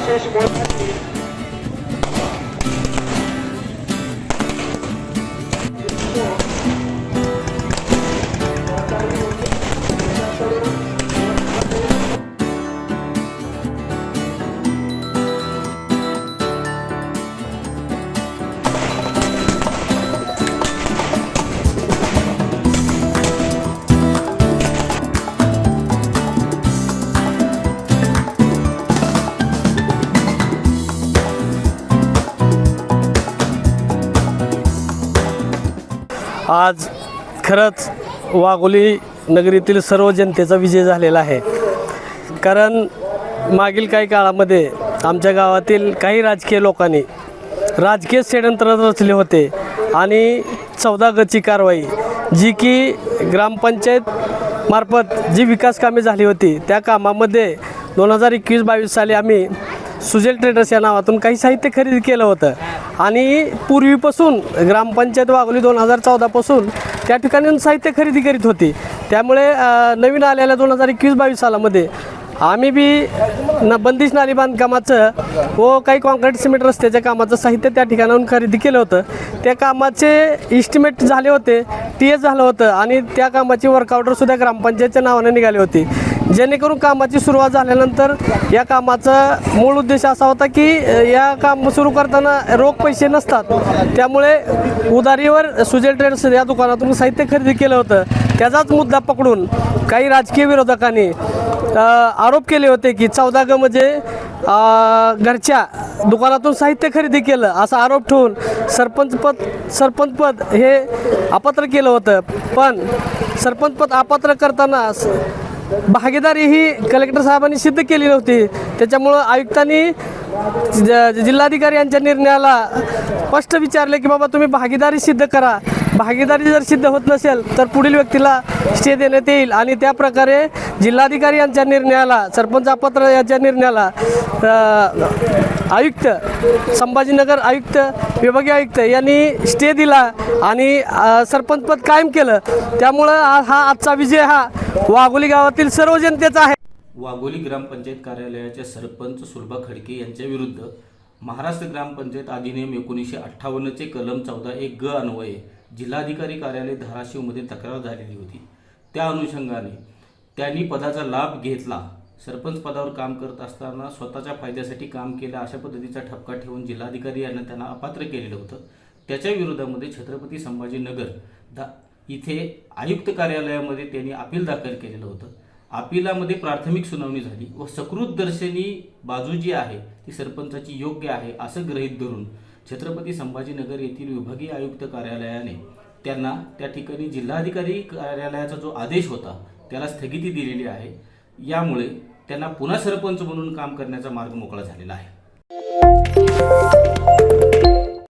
आशिष मोलाची आज खरंच वाघोली नगरीतील सर्व जनतेचा विजय झालेला आहे। कारण मागील काही काळामध्ये आमच्या गावातील काही राजकीय लोकांनी राजकीय षडयंत्र रचले होते आणि 14 गची कारवाई जी की ग्रामपंचायत मार्फत जी विकास कामे झाली होती त्या कामामध्ये 2021-22 साली आम्ही सुजल ट्रेडर्स या नावातून काही साहित्य खरेदी केलं होतं आणि पूर्वीपासून ग्रामपंचायत वाघोली 2014 पासून त्या ठिकाणी साहित्य खरेदी करीत होती। त्यामुळे नवीन आलेल्या 2021-22 सालामध्ये आम्ही बी बंदिश नाली बांधकामाचं व काही कॉन्क्रीट सिमेंट रस्त्याच्या कामाचं साहित्य त्या ठिकाणाहून खरेदी केलं होतं। त्या कामाचे इस्टिमेट झाले होते, TS झालं होतं आणि त्या कामाची वर्क ऑर्डरसुद्धा ग्रामपंचायतच्या नावाने निघाली होती। जेणेकरून कामाची सुरुवात झाल्यानंतर या कामाचा मूळ उद्देश असा होता की या काम सुरू करताना रोख पैसे नसतात, त्यामुळे उधारीवर सुजल ट्रेडर्स या दुकानातून साहित्य खरेदी केलं होतं। त्याचाच मुद्दा पकडून काही राजकीय विरोधकांनी आरोप केले होते की 14 ग म्हणजे घरच्या दुकानातून साहित्य खरेदी केलं असा आरोप ठेवून सरपंचपद हे अपात्र केलं होतं। पण सरपंचपद अपात्र करताना भागीदारी ही कलेक्टर साहेबांनी सिद्ध केली नव्हती। त्याच्यामुळं आयुक्तांनी जिल्हाधिकारी यांच्या निर्णयाला स्पष्ट विचारले की बाबा तुम्ही भागीदारी सिद्ध करा, भागीदारी जर सिद्ध होत नसेल तर पुढील व्यक्तीला स्टे देण्यात येईल आणि त्या प्रकारे जिल्हाधिकारी यांच्या निर्णयाला सरपंच अपात्र याच्या निर्णयाला आयुक्त संभाजीनगर आयुक्त विभागीय आयुक्त यांनी स्टे दिला आणि सरपंचपद कायम केलं। त्यामुळं हा आजचा विजय हा वाघोली गावातील सर्व जनतेचा आहे। वाघोली ग्रामपंचायत कार्यालयाचे सरपंच सुलभा खडके यांच्या विरुद्ध महाराष्ट्र ग्रामपंचायत अधिनियम 1958 चे कलम 14(1) ग अन्वये जिल्हाधिकारी कार्यालय धाराशिवमध्ये तक्रार झालेली होती। त्या अनुषंगाने त्यांनी पदाचा लाभ घेतला, सरपंच पदावर काम करत असताना स्वतःच्या फायद्यासाठी काम केलं अशा पद्धतीचा ठपका ठेवून जिल्हाधिकारी यांना त्यांना अपात्र केलेलं होतं। त्याच्या विरोधामध्ये छत्रपती संभाजीनगर इथे आयुक्त कार्यालयामध्ये त्यांनी अपील दाखल केलेलं होतं। अपिलामध्ये प्राथमिक सुनावणी झाली व सकृत दर्शनी बाजू जी आहे ती सरपंचाची योग्य आहे असं गृहीत धरून छत्रपती संभाजीनगर येथील विभागीय आयुक्त कार्यालयाने त्यांना त्या ठिकाणी जिल्हाधिकारी कार्यालयाचा जो आदेश होता त्याला स्थगिती दिलेली आहे। यामुळे त्यांना पुन्हा सरपंच म्हणून काम करण्याचा मार्ग मोकळा झालेला आहे।